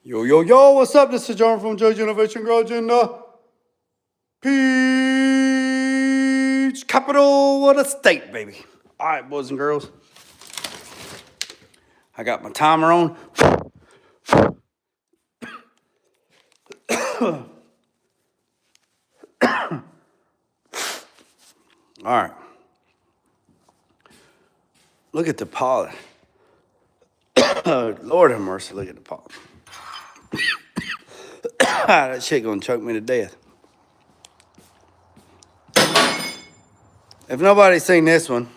Yo, yo, yo, what's up? This is John from Judge Innovation Garage in the Peach capital of the state, baby. All right, boys and girls. I got my timer on. All right. Look at the pollen. Lord have mercy, look at the pollen. That shit gonna choke me to death. If nobody's seen this one,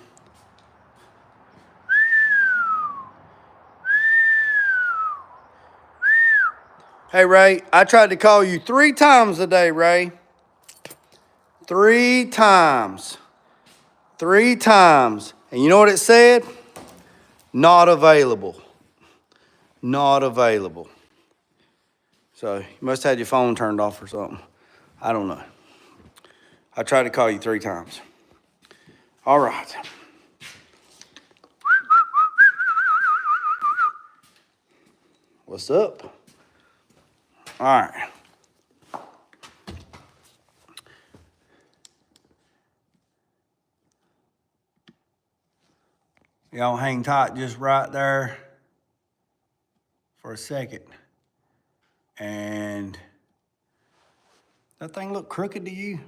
hey Ray, I tried to call you 3 times today, Ray. 3 times. 3 times. And you know what it said? Not available. Not available. So you must have had your phone turned off or something. I don't know. I tried to call you 3 times. All right. What's up? All right. Y'all hang tight just right there for a second. And that thing look crooked to you?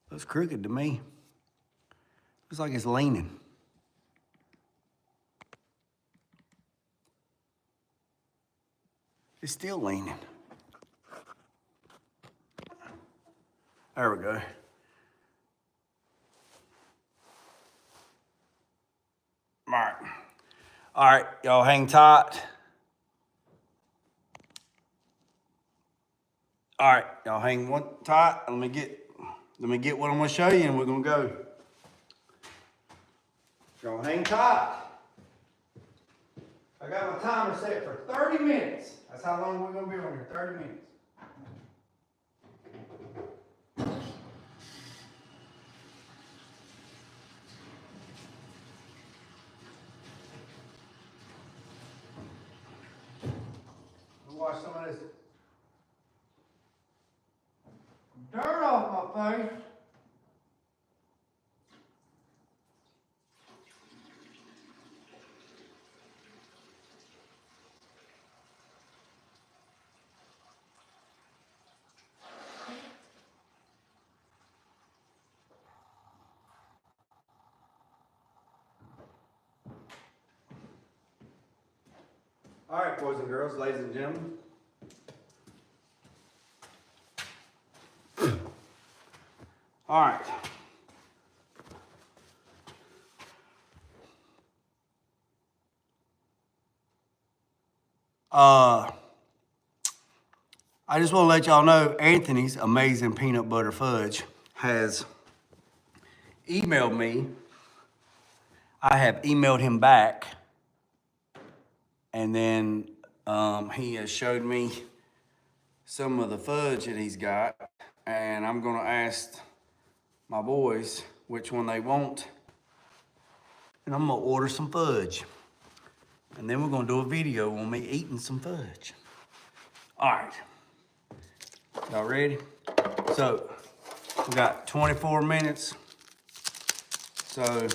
Looks crooked to me. Looks like it's leaning. It's still leaning. There we go. All right, y'all hang tight. All right, y'all hang one tight. Let me get what I'm gonna show you, and we're gonna go. Y'all hang tight. I got my timer set for 30 minutes. That's how long we're gonna be on here. 30 minutes. Wash some of this dirt off my face. All right, boys and girls, ladies and gentlemen. All right. I just want to let y'all know Anthony's Amazing Peanut Butter Fudge has emailed me. I have emailed him back. And then he has showed me some of the fudge that he's got, and I'm gonna ask my boys which one they want, and I'm gonna order some fudge. And then we're gonna do a video on me eating some fudge. All right, y'all ready? So, we got 24 minutes. So,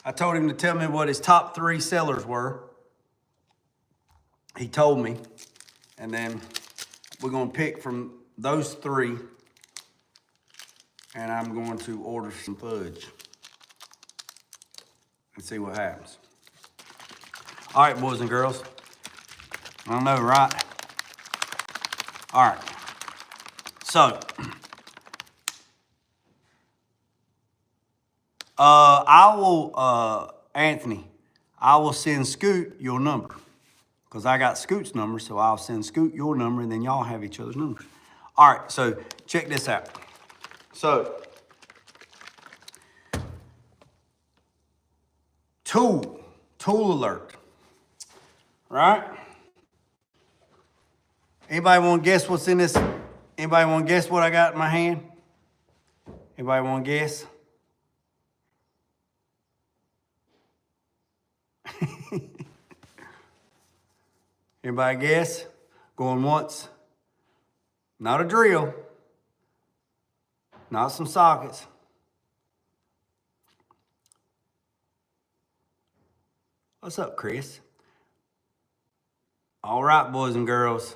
I told him to tell me what his top 3 sellers were. He told me, and then we're gonna pick from those 3, and I'm going to order some fudge and see what happens. All right, boys and girls. I know, right? All right. So, I will, Anthony, I will send Scoot your number, because I got Scoot's number, so I'll send Scoot your number, and then y'all have each other's numbers. All right, so check this out. So, tool alert, right? Anybody want to guess what's in this? Anybody want to guess what I got in my hand? Anybody want to guess? Anybody guess? Going once. Not a drill. Not some sockets. What's up, Chris? All right, boys and girls.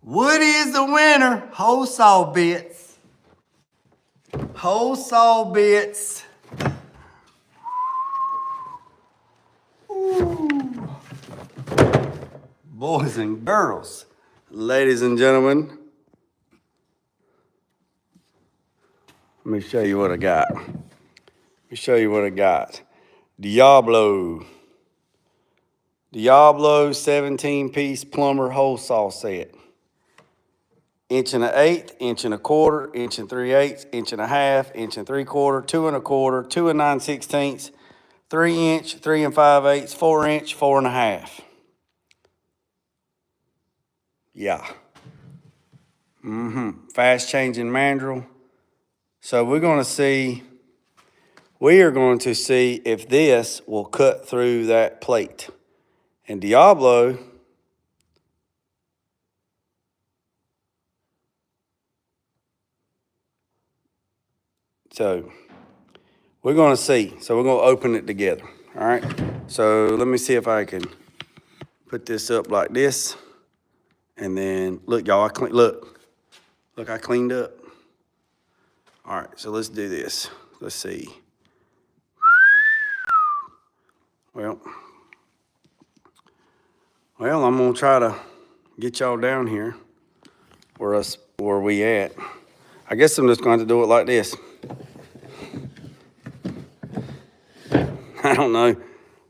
What is the winner? Holesaw bits. Holesaw bits. Ooh. Boys and girls, ladies and gentlemen, let me show you what I got. DIABLO 17-piece plumber Holesaw set. 1 1/8, 1 1/4, 1 3/8, 1 1/2, 1 3/4, 2 1/4, 2 9/16, 3 inch, 3 5/8, 4 inch, 4 1/2. Yeah. Fast changing mandrel. So we are going to see if this will cut through that plate. And DIABLO, so we're going to see. So we're going to open it together. All right. So let me see if I can put this up like this. And then look, y'all, look, I cleaned up. All right, so let's do this. Let's see. Well, I'm gonna try to get y'all down here where we at. I guess I'm just going to do it like this. I don't know.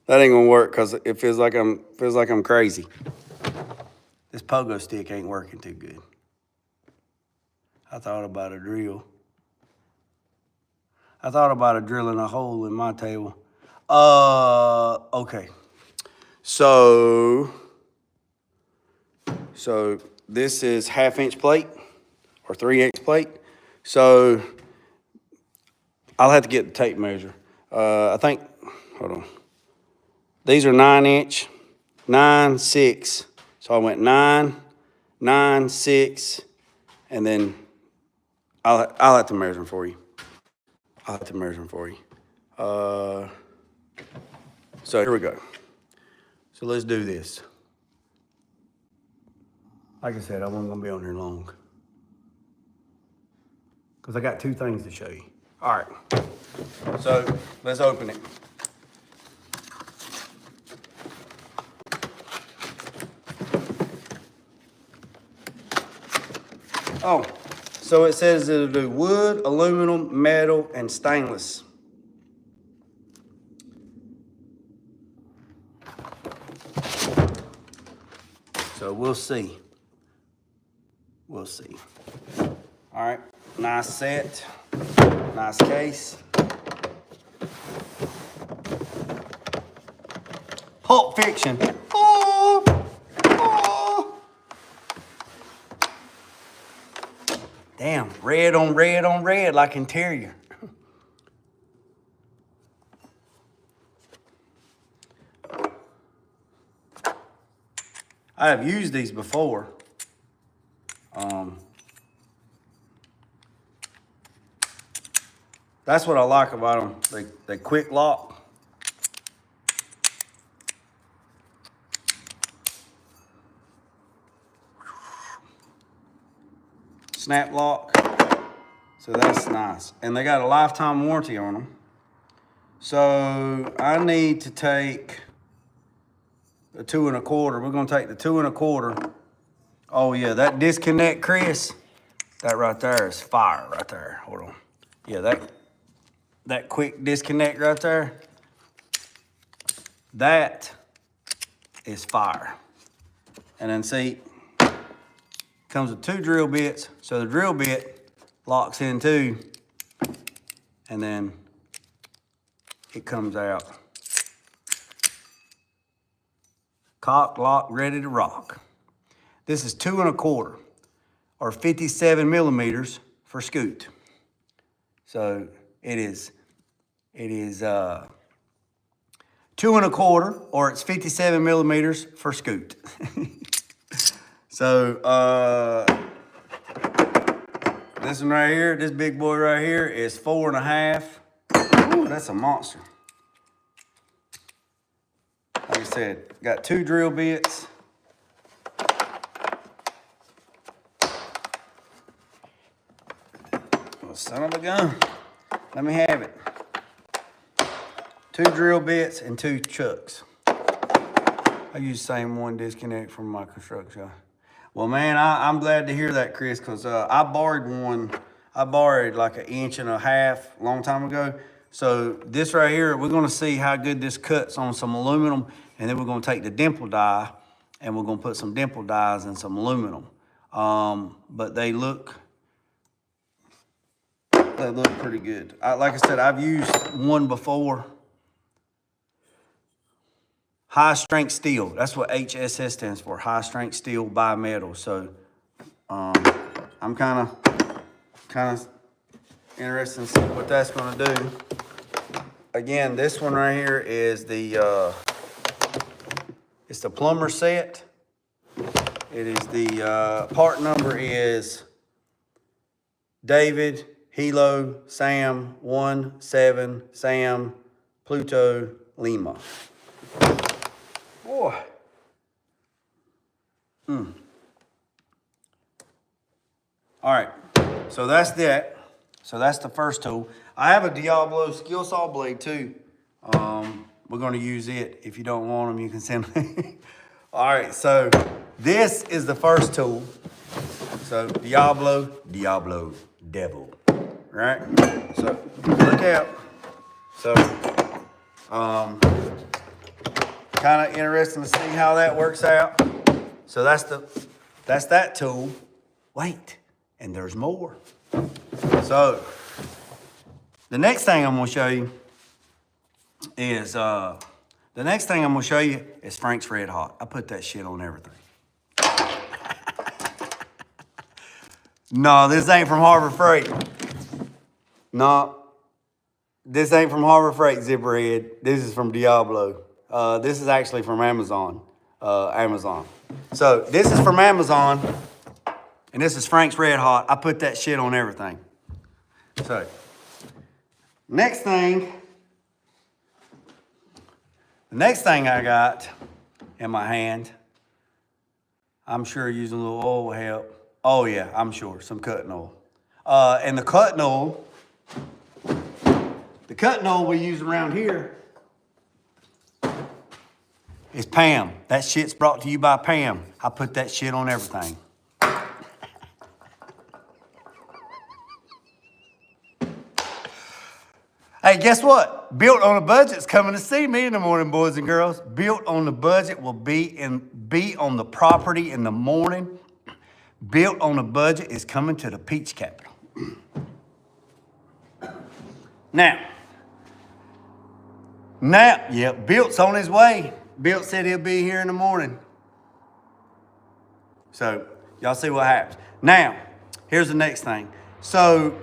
That ain't gonna work because it feels like I'm crazy. This pogo stick ain't working too good. I thought about a drill. I thought about drilling a hole in my table. Okay. So this is 1/2 inch plate or 3 inch plate. So I'll have to get the tape measure. I think, hold on. These are 9 inch, 9, 6. So I went 9, 9, 6, and then I'll have to measure them for you. So here we go. So let's do this. Like I said, I wasn't gonna be on here long because I got 2 things to show you. All right, so let's open it. Oh, so it says it'll do wood, aluminum, metal, and stainless. So we'll see. All right, nice set, nice case. Pulp Fiction. Oh, oh. Damn, red on red on red like interior. I have used these before. That's what I like about them. They quick lock. Snap lock. So that's nice. And they got a lifetime warranty on them. So I need to take the 2 1/4. We're gonna take the 2 1/4. Oh yeah, that disconnect, Chris, that right there is fire right there. Hold on. Yeah, that quick disconnect right there, that is fire. And then see, comes with 2 drill bits. So the drill bit locks in too, and then it comes out. Cock, lock, ready to rock. This is 2 1/4 or 57 millimeters for scoot. So it is 2 1/4 or it's 57 millimeters for scoot. So this one right here, this big boy right here is 4 1/2. Ooh, that's a monster. Like I said, got 2 drill bits. Oh, son of a gun. Let me have it. 2 drill bits and 2 chucks. I use the same one disconnect from my construction. Well, man, I'm glad to hear that, Chris, because I borrowed one. I borrowed like 1.5 inches a long time ago. So this right here, we're gonna see how good this cuts on some aluminum, and then we're gonna take the dimple die and we're gonna put some dimple dies in some aluminum. But they look pretty good. Like I said, I've used one before. High strength steel. That's what HSS stands for. High strength steel bimetal. So I'm kind of interested in seeing what that's going to do. Again, this one right here is it's the plumber set. It is the part number is David Hilo Sam 17 Sam Pluto Lima. Boy. All right, so that's that. So that's the first tool. I have a DIABLO skill saw blade too. We're gonna use it. If you don't want them, you can send them. All right, so this is the first tool. So DIABLO, devil, right? So look out. So, kind of interesting to see how that works out. So that's that tool. Wait, and there's more. So the next thing I'm gonna show you is Frank's Red Hot. I put that shit on everything. No, this ain't from Harbor Freight. No, this ain't from Harbor Freight, Zipperhead. This is from DIABLO. This is actually from Amazon. So this is from Amazon, and this is Frank's Red Hot. I put that shit on everything. So next thing I got in my hand, I'm sure using a little oil will help. Oh yeah, I'm sure, some cutting oil. And the cutting oil we use around here is Pam. That shit's brought to you by Pam. I put that shit on everything. Hey, guess what? Built on a Budget's coming to see me in the morning, boys and girls. Built on the Budget will be on the property in the morning. Built on a Budget is coming to the Peach Capital. Now, yeah, Built's on his way. Bill said he'll be here in the morning. So y'all see what happens. Now, here's the next thing. So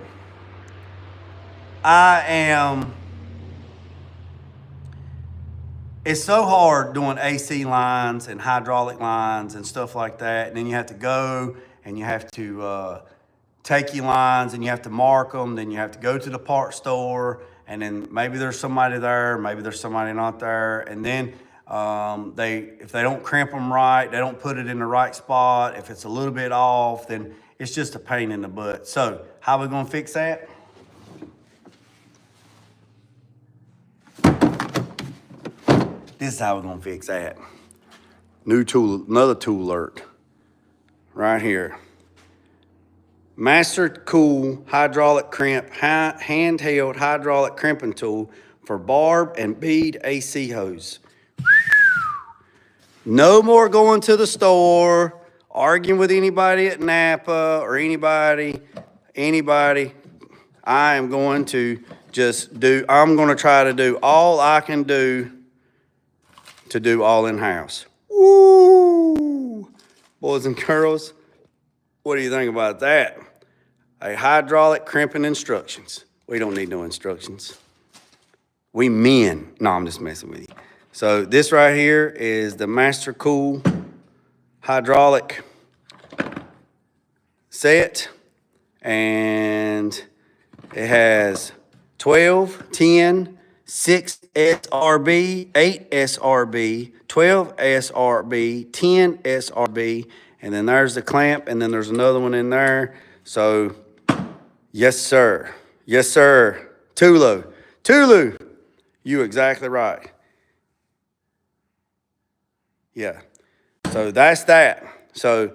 it's so hard doing AC lines and hydraulic lines and stuff like that. And then you have to go and you have to take your lines and you have to mark them. Then you have to go to the part store, and then maybe there's somebody there, maybe there's somebody not there. And then if they don't crimp them right, they don't put it in the right spot. If it's a little bit off, then it's just a pain in the butt. So how are we gonna fix that? This is how we're gonna fix that. New tool, another tool alert right here. Master Cool hydraulic crimp, handheld hydraulic crimping tool for barb and bead AC hose. No more going to the store, arguing with anybody at Napa or anybody. I am going to I'm going to try to do all I can do to do all in-house. Woo! Boys and girls, what do you think about that? A hydraulic crimping instructions. We don't need no instructions. We men. No, I'm just messing with you. So this right here is the Master Cool hydraulic set. And it has 12, 10, 6 SRB, 8 SRB, 12 SRB, 10 SRB, and then there's the clamp, and then there's another one in there. So, yes, sir. Yes, sir. Tulu, you exactly right. Yeah. So that's that. So,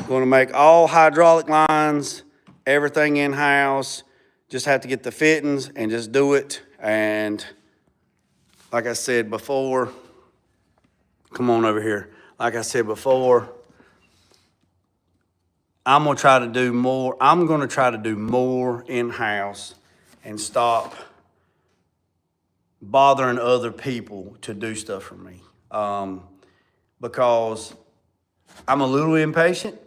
going to make all hydraulic lines, everything in-house. Just have to get the fittings and just do it. And like I said before, come on over here. Like I said before, I'm going to try to do more. I'm going to try to do more in-house and stop bothering other people to do stuff for me. Because I'm a little impatient.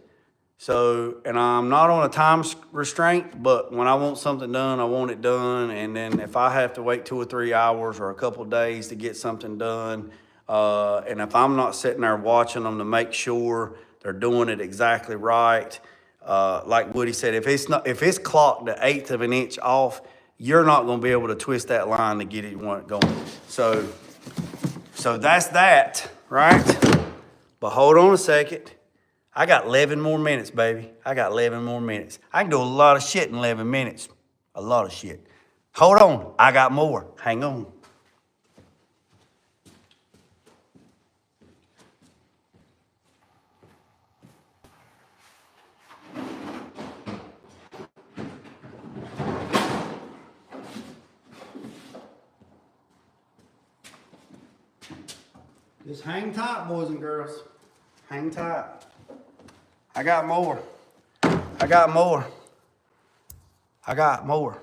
So, and I'm not on a time restraint, but when I want something done, I want it done. And then if I have to wait 2 or 3 hours or a couple of days to get something done, and if I'm not sitting there watching them to make sure they're doing it exactly right, like Woody said, if it's clocked the 1/8 of an inch off, you're not going to be able to twist that line to get it going. So that's that, right? But hold on a second. I got 11 more minutes, baby. I got 11 more minutes. I can do a lot of shit in 11 minutes. A lot of shit. Hold on. I got more. Hang on. Just hang tight, boys and girls. Hang tight. I got more. I got more. I got more.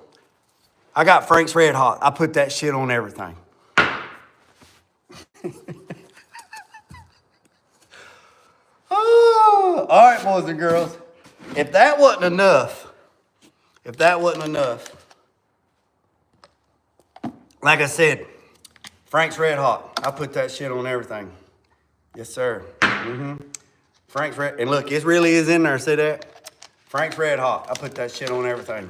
I got Frank's Red Hot. I put that shit on everything. Oh, all right, boys and girls. If that wasn't enough, like I said, Frank's Red Hot. I put that shit on everything. Yes, sir. Frank's Red, and look, it really is in there, see that? Frank's Red Hot, I put that shit on everything.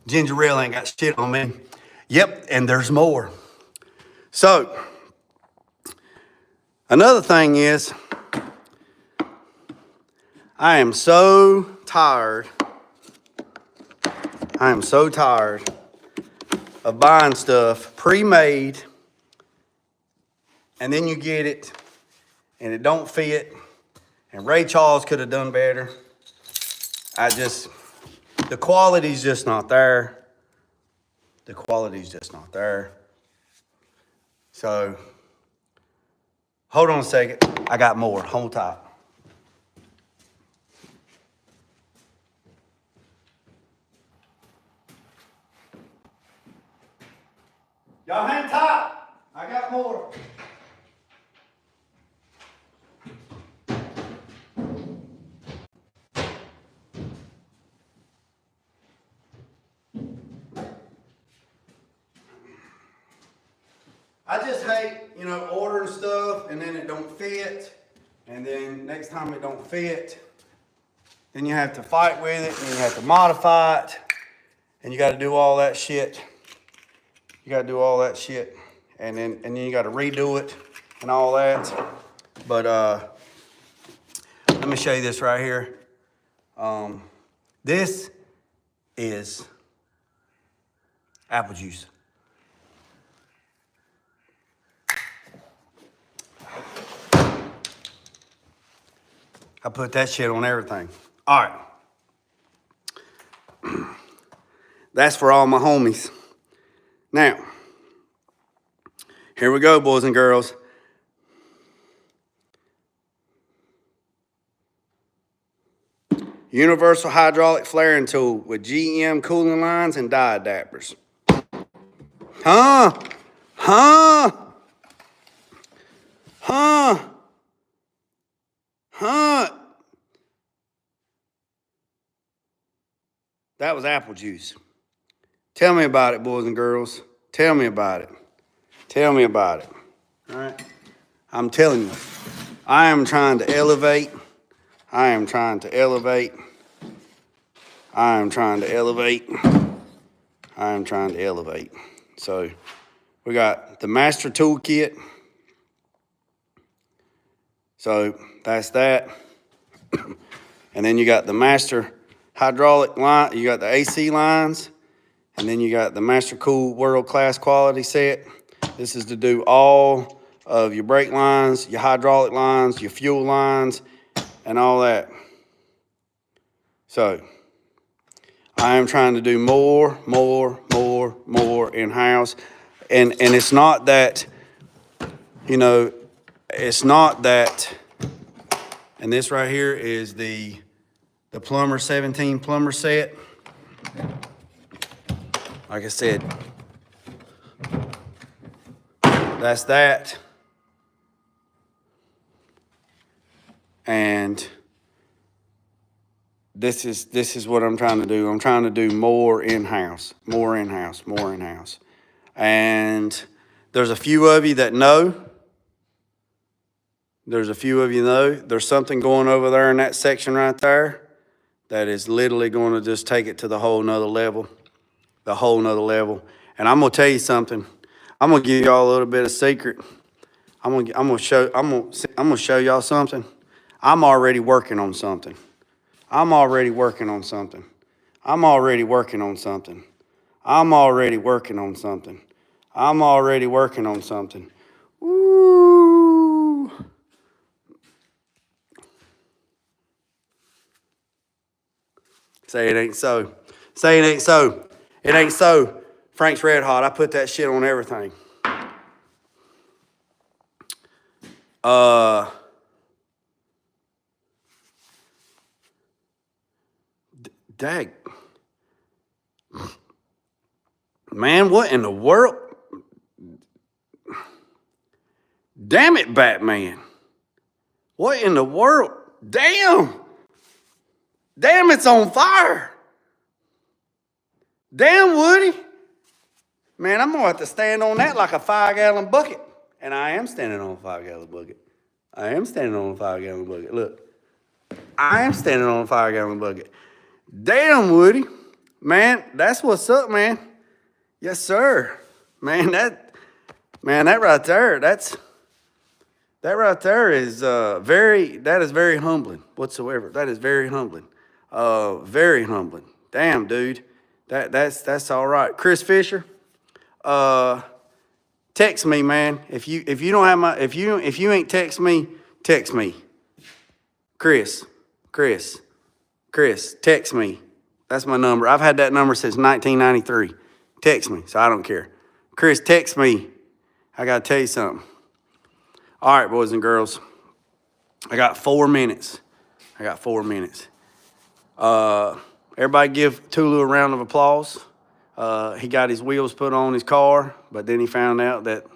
Ginger ale ain't got shit on me. Yep, and there's more. So, another thing is, I am so tired of buying stuff pre-made, and then you get it, and it don't fit, and Ray Charles could have done better. The quality's just not there. The quality's just not there. So, hold on a second. I got more. Hold tight. Y'all hang tight. I got more. I just hate, ordering stuff and then it don't fit. And then next time it don't fit, then you have to fight with it and you have to modify it. And you got to do all that shit. You got to do all that shit. And then you got to redo it and all that. But let me show you this right here. This is apple juice. I put that shit on everything. All right. That's for all my homies. Now, here we go, boys and girls. Universal hydraulic flaring tool with GM cooling lines and die adapters. Huh? That was apple juice. Tell me about it, boys and girls. Tell me about it. Tell me about it. All right? I'm telling you, I am trying to elevate. I am trying to elevate. I am trying to elevate. I am trying to elevate. So we got the master toolkit. So that's that. And then you got the master hydraulic line. You got the AC lines. And then you got the Master Cool World Class Quality Set. This is to do all of your brake lines, your hydraulic lines, your fuel lines, and all that. So I am trying to do more in-house. And it's not that, it's not that, and this right here is the Plumber 17 plumber set. Like I said, that's that. And this is what I'm trying to do. I'm trying to do more in-house. And there's a few of you that know. There's something going over there in that section right there that is literally going to just take it to the whole nother level. And I'm gonna tell you something. I'm gonna give y'all a little bit of secret. I'm gonna show y'all something. I'm already working on something. Woo! Say it ain't so. Say it ain't so. It ain't so. Frank's Red Hot. I put that shit on everything. Dag. Man, what in the world? Damn it, Batman. What in the world? Damn. Damn, it's on fire. Damn, Woody. Man, I'm going to have to stand on that like a 5-gallon bucket. And I am standing on a 5-gallon bucket. Look. I am standing on a 5-gallon bucket. Damn, Woody. Man, that's what's up, man. Yes, sir. Man, that right there, that right there is very humbling whatsoever. That is very humbling. Very humbling. Damn, dude. That's all right. Chris Fisher, text me, man. If you don't have my, if you ain't text me, text me. Chris, text me. That's my number. I've had that number since 1993. Text me, so I don't care. Chris, text me. I got to tell you something. All right, boys and girls. I got 4 minutes. Everybody give Tulu a round of applause. he got his wheels put on his car, but then he found out that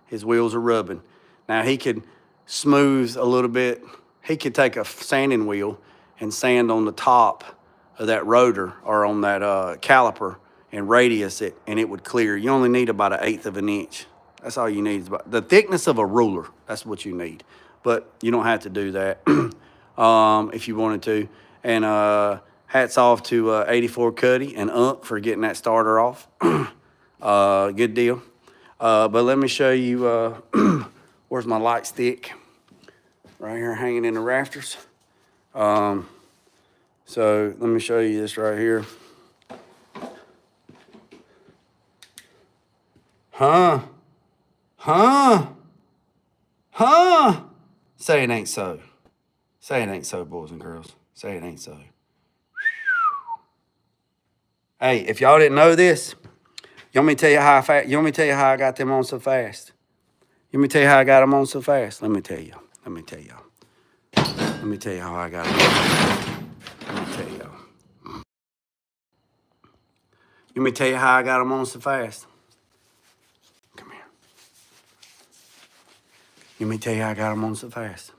his wheels are rubbing. Now he could smooth a little bit. He could take a sanding wheel and sand on the top of that rotor or on that caliper and radius it, and it would clear. You only need about 1/8 of an inch. That's all you need. Is about the thickness of a ruler. That's what you need. But you don't have to do that if you wanted to. And hats off to 84 Cuddy and Unc for getting that starter off. Good deal. But let me show you, where's my light stick? Right here hanging in the rafters. So let me show you this right here. Huh? Say it ain't so. Say it ain't so, boys and girls. Say it ain't so. Hey, if y'all didn't know this, you want me to tell you how I got them on so fast? You want me to tell you how I got them on so fast? Let me tell you. Let me tell y'all. Let me tell you how I got them. Let me tell y'all. You want me to tell you how I got them on so fast? Come here. You want me to tell you how I got them on so fast?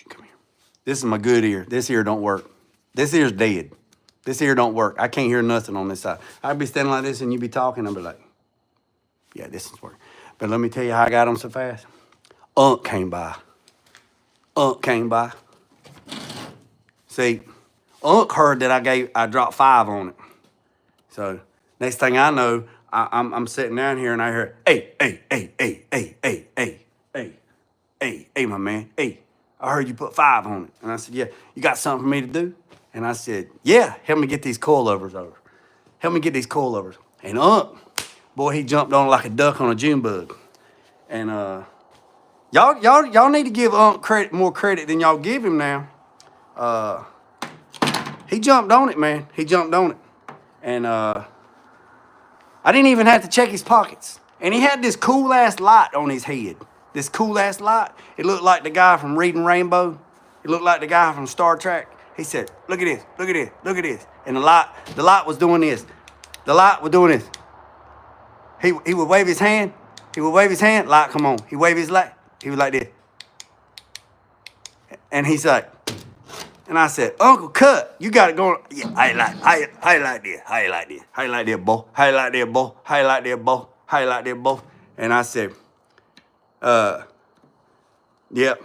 Come here. This is my good ear. This ear don't work. This ear's dead. This ear don't work. I can't hear nothing on this side. I'd be standing like this and you'd be talking. I'd be like, yeah, this is working. But let me tell you how I got them so fast. Unc came by. Unc came by. See, Unc heard that I dropped 5 on it. So next thing I know, I'm sitting down here and I hear, hey, my man, hey, I heard you put 5 on it. And I said, yeah, you got something for me to do? And I said, yeah, help me get these coilovers over. Help me get these coilovers. And Unc, boy, he jumped on like a duck on a June bug. And y'all need to give Unc more credit than y'all give him now. He jumped on it, man. He jumped on it. And I didn't even have to check his pockets. And he had this cool-ass light on his head. This cool-ass light. It looked like the guy from Reading Rainbow. It looked like the guy from Star Trek. He said, look at this, look at this, look at this. And the light was doing this. The light was doing this. He would wave his hand. He would wave his hand. Light come on. He wave his light. He was like this. And he's like, and I said, Uncle Cut, you got it going. Yeah, how you like this? How you like this? How you like this, boy? How you like this, boy? How you like this, boy? How you like this, boy? And I said, yep.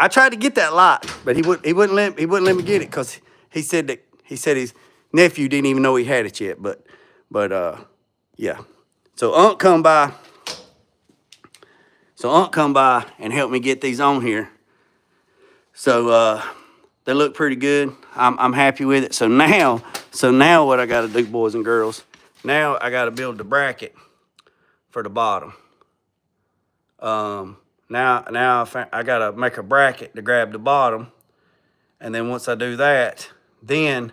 I tried to get that light, but he wouldn't let me get it because he said his nephew didn't even know he had it yet. But yeah. So Unc come by and helped me get these on here. So they look pretty good. I'm happy with it. So now what I got to do, boys and girls? Now I got to build the bracket for the bottom. Now I gotta make a bracket to grab the bottom, and then once I do that, then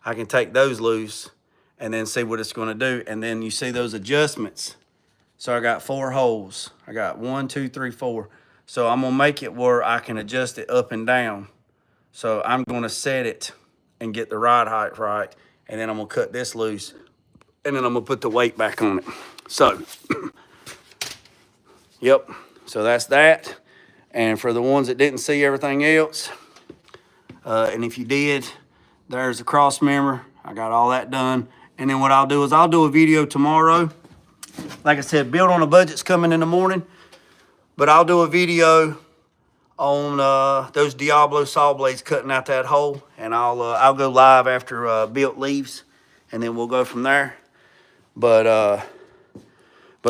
I can take those loose and then see what it's gonna do. And then you see those adjustments. So I got 4 holes. I got 1, 2, 3, 4. So I'm gonna make it where I can adjust it up and down. So I'm gonna set it and get the rod height right, and then I'm gonna cut this loose, and then I'm gonna put the weight back on it. So, yep. So that's that. And for the ones that didn't see everything else, and if you did, there's the cross member. I got all that done. And then what I'll do is I'll do a video tomorrow. Like I said, Build on a Budget's coming in the morning. But I'll do a video on those DIABLO saw blades cutting out that hole. And I'll go live after Built leaves. And then we'll go from there. But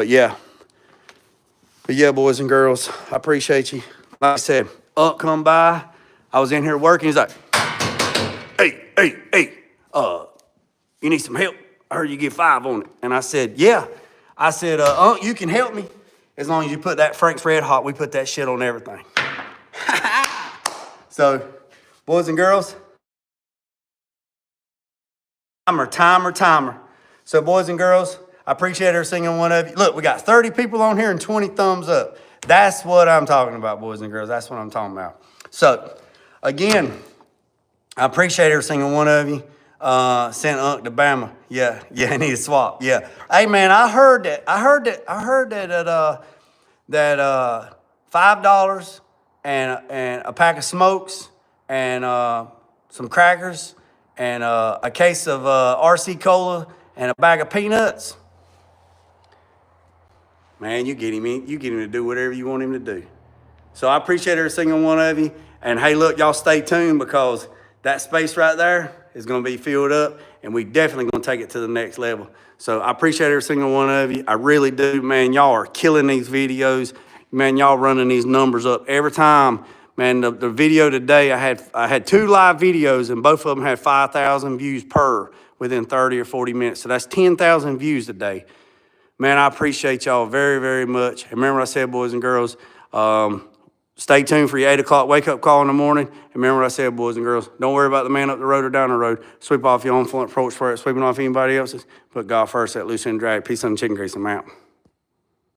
yeah. But yeah, boys and girls, I appreciate you. Like I said, Unc come by. I was in here working. He's like, hey, you need some help? I heard you get 5 on it. And I said, yeah. I said, Unc, you can help me as long as you put that Frank's Red Hot. We put that shit on everything. So, boys and girls, timer. So, boys and girls, I appreciate every single one of you. Look, we got 30 people on here and 20 thumbs up. That's what I'm talking about, boys and girls. That's what I'm talking about. So, again, I appreciate every single one of you. sent Unc to Bama. Yeah, I need a swap. Yeah. Hey man, I heard that $5 and a pack of smokes and some crackers and a case of RC Cola and a bag of peanuts. Man, you get him to do whatever you want him to do. So I appreciate every single one of you. And hey, look, y'all stay tuned because that space right there is going to be filled up, and we definitely going to take it to the next level. So I appreciate every single one of you. I really do, man. Y'all are killing these videos. Man, y'all running these numbers up every time. Man, the video today, I had 2 live videos, and both of them had 5,000 views per within 30 or 40 minutes. So that's 10,000 views a day. Man, I appreciate y'all very, very much. And remember what I said, boys and girls, stay tuned for your 8 o'clock wake-up call in the morning. And remember what I said, boys and girls, don't worry about the man up the road or down the road. Sweep off your own front porch for it, sweeping off anybody else's. Put God first at loose end drag. Peace on the chicken grease. I'm out.